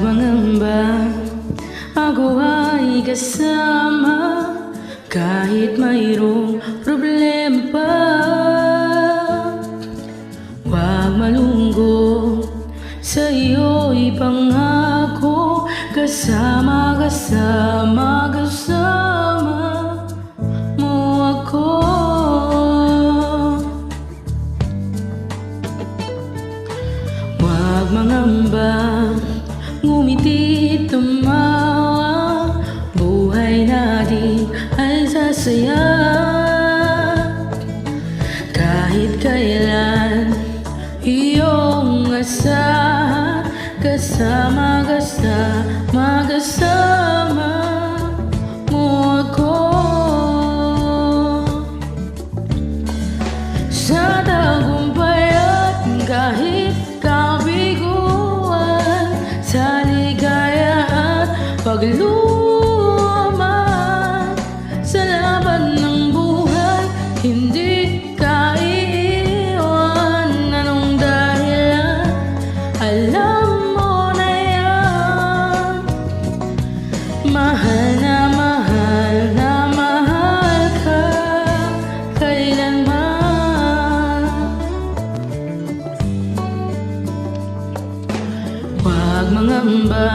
mangamba, ako ay kasama kahit mayroong problema pa. Huwag malungkot, sa iyo'y pangako, kasama, kasama, kasama mo ako. Huwag mangamba, ngumiti, tumawa, buhay natin ay sasaya. Kahit kailan iyong asahan, kasama, kasama, kasama mo ako. Sa tagumpay at kahit kabiguan, sa ligaya at pagluman, sa laban ng buhay, hindi ka iiwan. Anong dahilan? Alam mo na yan. Mahal na mahal na mahal ka kailanman. Huwag mangamba,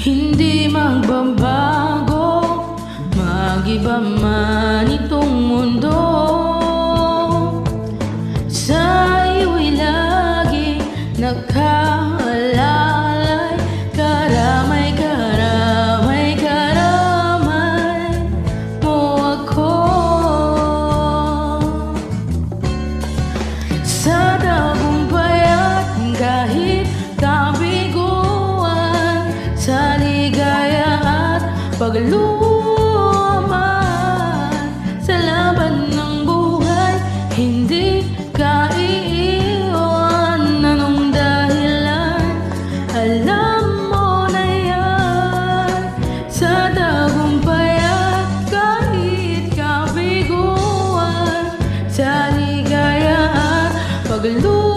hindi magbabago, mag-iba man itong mundo. Sa iyo'y lagi nakaalalay, karamay, karamay, karamay mo ako. Sa tagumpay at kahit kabiguan, sa ligaya at pagluman, sa laban ng buhay, hindi ka iiwan. Anong dahilan? Alam mo na yan. Sa tagumpay at kahit kabiguan, sa ligaya at pagluman,